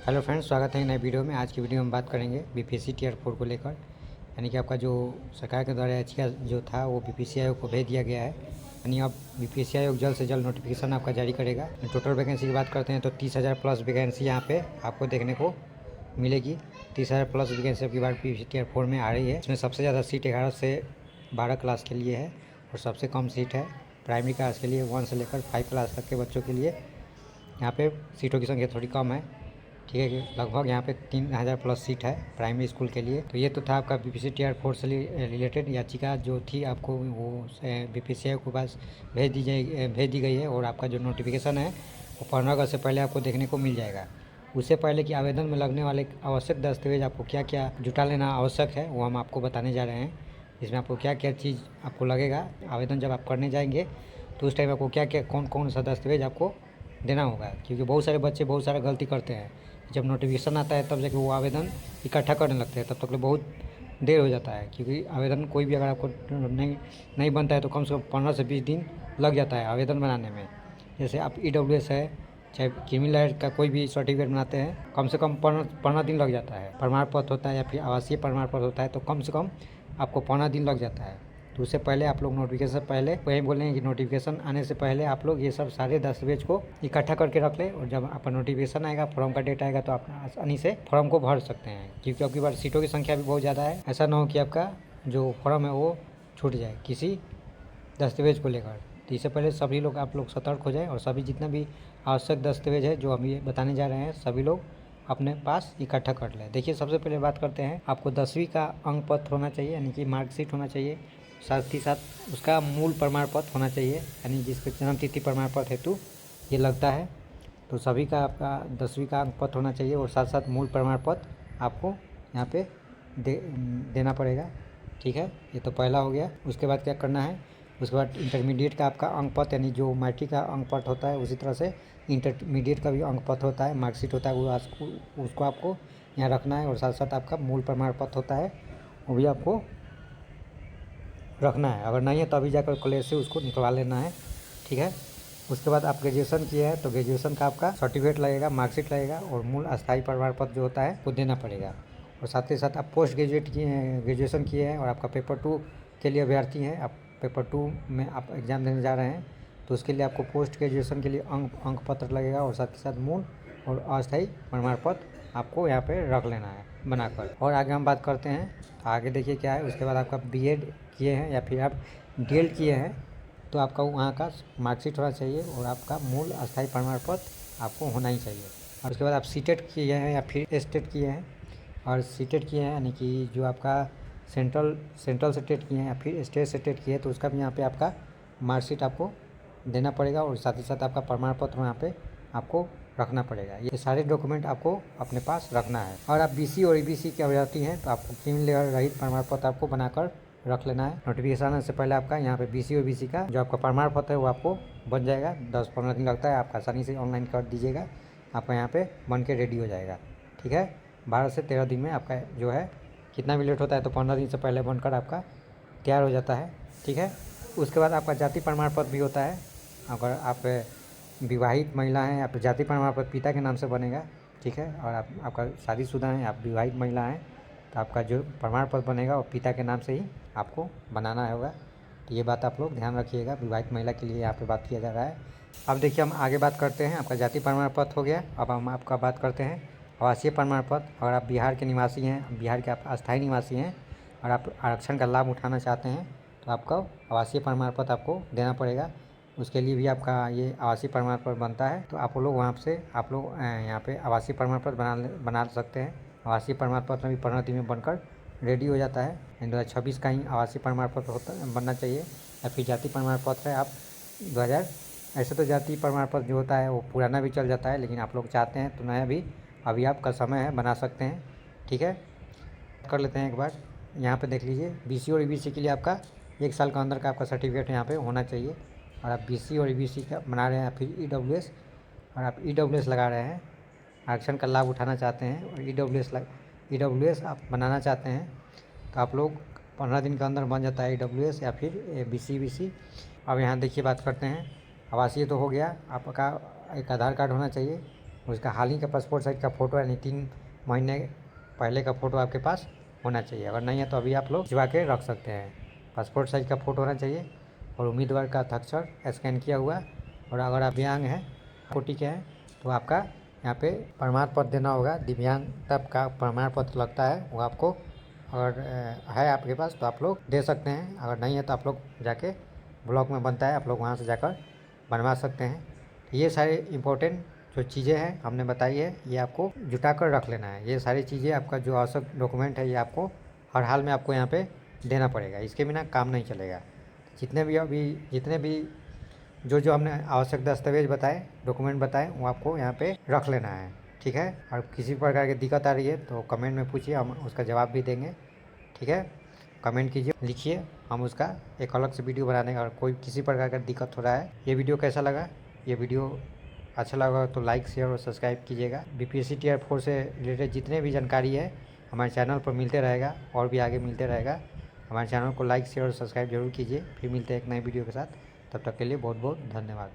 Hello friends, स्वागत है नए वीडियो में। आज की वीडियो में बात करेंगे बीपीएससी टीयर 4 को लेकर, यानी कि आपका जो सरकार के द्वारा याचिका जो था वो बीपीएससी आयोग को भेज दिया गया है। यानी अब बीपीएससी आयोग जल्द से जल्द नोटिफिकेशन आपका जारी करेगा। टोटल वैकेंसी की बात करते हैं तो 30,000 प्लस वैकेंसी यहाँ पे आपको देखने को मिलेगी। 30,000 प्लस वैकेंसी अब की बार बीपीएससी टीयर 4 में आ रही है। इसमें सबसे ज़्यादा सीट 11 से 12 क्लास के लिए है और सबसे कम सीट है प्राइमरी क्लास के लिए 1 से लेकर 5 क्लास तक के बच्चों के लिए। यहाँ पे सीटों की संख्या थोड़ी कम है, ठीक है। कि लगभग यहाँ पे 3,000 प्लस सीट है प्राइमरी स्कूल के लिए। तो ये तो था आपका बीपीएससी टीयर 4 से रिलेटेड याचिका जो थी, आपको वो बीपीएससी के पास भेज दी गई है। और आपका जो नोटिफिकेशन है वो 15 अगस्त से पहले आपको देखने को मिल जाएगा। उससे पहले कि आवेदन में लगने वाले आवश्यक दस्तावेज आपको क्या क्या जुटा लेना आवश्यक है वो हम आपको बताने जा रहे हैं। इसमें आपको क्या क्या चीज़ आपको लगेगा आवेदन जब आप करने जाएंगे, तो उस टाइम आपको क्या क्या कौन कौन सा दस्तावेज आपको देना होगा। क्योंकि बहुत सारे बच्चे बहुत सारा गलती करते हैं, जब नोटिफिकेशन आता है तब जाके वो आवेदन इकट्ठा करने लगते हैं, तब तक बहुत देर हो जाता है। क्योंकि आवेदन कोई भी अगर आपको नहीं बनता है तो कम से कम 15 से 20 दिन लग जाता है आवेदन बनाने में। जैसे आप ईडब्ल्यूएस है, चाहे क्रीमी लेयर का कोई भी सर्टिफिकेट बनाते हैं, कम से कम 15 दिन लग जाता है। प्रमाण पत्र होता है या फिर आवासीय प्रमाण पत्र होता है तो कम से कम आपको 15 दिन लग जाता है। तो उससे पहले आप लोग नोटिफिकेशन पहले वही बोलेंगे कि नोटिफिकेशन आने से पहले आप लोग ये सब सारे दस्तावेज को इकट्ठा करके रख लें। और जब आपका नोटिफिकेशन आएगा, फॉर्म का डेट आएगा, तो आप आसानी से फॉर्म को भर सकते हैं। क्योंकि आपकी बार सीटों की संख्या भी बहुत ज़्यादा है। ऐसा ना हो कि आपका जो फॉर्म है वो छूट जाए किसी दस्तावेज को लेकर। तो इससे पहले सभी लोग आप लोग सतर्क हो जाए और सभी जितना भी आवश्यक दस्तावेज है जो हम ये बताने जा रहे हैं सभी लोग अपने पास इकट्ठा कर लें। देखिए, सबसे पहले बात करते हैं, आपको 10वीं का अंक पत्र होना चाहिए, यानी कि मार्कशीट होना चाहिए। साथ ही साथ उसका मूल प्रमाण पत्र होना चाहिए, यानी जिसके जन्म तिथि प्रमाण पत्र हेतु ये लगता है। तो सभी का आपका 10वीं का अंक पत्र होना चाहिए और साथ साथ मूल प्रमाण पत्र आपको यहाँ पे देना पड़ेगा, ठीक है। ये तो पहला हो गया। उसके बाद क्या करना है, उसके बाद इंटरमीडिएट का आपका अंक पत्र, यानी जो मैट्रिक का अंक पत्र होता है उसी तरह से इंटरमीडिएट का भी अंक पत्र होता है, मार्कशीट होता है, वो उसको आपको यहाँ रखना है। और साथ साथ आपका मूल प्रमाण पत्र होता है वो भी आपको रखना है। अगर नहीं है तो अभी जाकर कॉलेज से उसको निकलवा लेना है, ठीक है। उसके बाद आप ग्रेजुएशन किए हैं तो ग्रेजुएशन का आपका सर्टिफिकेट लगेगा, मार्कशीट लगेगा और मूल अस्थायी प्रमाण पत्र जो होता है वो देना पड़ेगा। और साथ ही साथ आप पोस्ट ग्रेजुएट किए हैं, ग्रेजुएशन किए हैं और आपका पेपर 2 के लिए अभ्यर्थी हैं, आप पेपर 2 में आप एग्ज़ाम देने जा रहे हैं, तो उसके लिए आपको पोस्ट ग्रेजुएशन के लिए अंक पत्र लगेगा और साथ ही साथ मूल और अस्थायी प्रमाण पत्र आपको यहाँ पे रख लेना है बनाकर। और आगे हम बात करते हैं, आगे देखिए क्या है। उसके बाद आपका बीएड किए हैं या फिर आप डीएलएड किए हैं तो आपका वहाँ का मार्कशीट होना चाहिए और आपका मूल अस्थायी प्रमाण पत्र आपको होना ही चाहिए। और उसके बाद आप सीटेट किए हैं या फिर एस्टेट किए हैं, और सीटेट किए हैं यानी कि जो आपका सेंट्रल से टेट किए हैं या फिर स्टेट से टेट किए हैं तो उसका भी यहाँ पे आपका मार्कशीट आपको देना पड़ेगा और साथ ही साथ आपका प्रमाण पत्र यहाँ पे आपको रखना पड़ेगा। ये सारे डॉक्यूमेंट आपको अपने पास रखना है। और आप बीसी और ईबीसी के अभ्यर्थी हैं तो आपको क्रीमी लेयर रहित प्रमाण पत्र आपको बनाकर रख लेना है। नोटिफिकेशन आने से पहले आपका यहाँ पे बीसी और बीसी का जो आपका प्रमाण पत्र है वो आपको बन जाएगा। 10-15 दिन लगता है, आप आसानी से ऑनलाइन कर दीजिएगा, आपका यहाँ पे बन के रेडी हो जाएगा, ठीक है। 12 से 13 दिन में आपका जो है, कितना भी लेट होता है तो 15 दिन से पहले बनकर आपका तैयार हो जाता है, ठीक है। उसके बाद आपका जाति प्रमाण पत्र भी होता है। अगर आप विवाहित महिला हैं, आप जाति प्रमाण पत्र पिता के नाम से बनेगा, ठीक है। और आपका शादीशुदा हैं, आप विवाहित महिला हैं तो आपका जो प्रमाण पत्र बनेगा वो पिता के नाम से ही आपको बनाना होगा। तो ये बात आप लोग ध्यान रखिएगा, विवाहित महिला के लिए यहाँ पे बात किया जा रहा है। अब देखिए, हम आगे बात करते हैं। आपका जाति प्रमाण पत्र हो गया। अब हम आपका बात करते हैं आवासीय प्रमाण पत्र। अगर आप बिहार के निवासी हैं, बिहार के आप अस्थायी निवासी हैं और आप आरक्षण का लाभ उठाना चाहते हैं तो आपका आवासीय प्रमाण पत्र आपको देना पड़ेगा। उसके लिए भी आपका ये आवासीय प्रमाण पत्र बनता है। तो आप लोग वहाँ से आप लोग यहाँ पे आवासीय प्रमाण पत्र बना सकते हैं। आवासीय प्रमाण पत्र भी 15 दिन में बनकर रेडी हो जाता है। 2026 का ही आवासीय प्रमाण पत्र बनना चाहिए। या फिर जाति प्रमाण पत्र है आप 2000, ऐसे तो जाति प्रमाण पत्र जो होता है वो पुराना भी चल जाता है, लेकिन आप लोग चाहते हैं तो नया भी अभी आपका समय है, बना सकते हैं, ठीक है। कर लेते हैं एक बार, यहाँ पे देख लीजिए। बीसी और ईबीसी के लिए आपका 1 साल का अंदर का आपका सर्टिफिकेट यहाँ पे होना चाहिए। और आप बीसी और ईबीसी का बना रहे हैं या फिर ईडब्ल्यूएस, और आप ईडब्ल्यूएस लगा रहे हैं, आरक्षण का लाभ उठाना चाहते हैं और ईडब्ल्यूएस आप बनाना चाहते हैं तो आप लोग 15 दिन के अंदर बन जाता है ईडब्ल्यूएस या फिर बीसी ईबीसी। अब यहाँ देखिए बात करते हैं, आवासीय तो हो गया, आपका एक आधार कार्ड होना चाहिए उसका हाल ही का पासपोर्ट साइज़ का फ़ोटो यानी 3 महीने पहले का फ़ोटो आपके पास होना चाहिए। अगर नहीं है तो अभी आप लोग खिंचवा के रख सकते हैं। पासपोर्ट साइज़ का फ़ोटो होना चाहिए और उम्मीदवार का हस्ताक्षर स्कैन किया हुआ। और अगर आप दिव्यांग हैं, कोटि के हैं, तो आपका यहाँ पे प्रमाण पत्र देना होगा। दिव्यांगता का प्रमाण पत्र लगता है, वो आपको अगर है आपके पास तो आप लोग दे सकते हैं। अगर नहीं है तो आप लोग जाके ब्लॉक में बनता है, आप लोग वहाँ से जाकर बनवा सकते हैं। ये सारे इम्पोर्टेंट जो चीज़ें हैं हमने बताई है, ये आपको जुटा कर रख लेना है। ये सारी चीज़ें आपका जो आवश्यक डॉक्यूमेंट है, ये आपको हर हाल में आपको यहाँ पे देना पड़ेगा। इसके बिना काम नहीं चलेगा। जितने भी जो हमने आवश्यक दस्तावेज बताए, डॉक्यूमेंट बताए, वो आपको यहाँ पे रख लेना है, ठीक है। और किसी प्रकार की दिक्कत आ रही है तो कमेंट में पूछिए, हम उसका जवाब भी देंगे, ठीक है। कमेंट कीजिए, लिखिए, हम उसका एक अलग से वीडियो बना देंगे। और कोई किसी प्रकार का दिक्कत हो रहा है, ये वीडियो कैसा लगा? ये वीडियो अच्छा लगा तो लाइक, शेयर और सब्सक्राइब कीजिएगा। बीपीएससी टियर 4 से रिलेटेड जितने भी जानकारी है हमारे चैनल पर मिलते रहेगा और भी आगे मिलते रहेगा। हमारे चैनल को लाइक, शेयर और सब्सक्राइब जरूर कीजिए। फिर मिलते हैं एक नए वीडियो के साथ। तब तक के लिए बहुत बहुत धन्यवाद।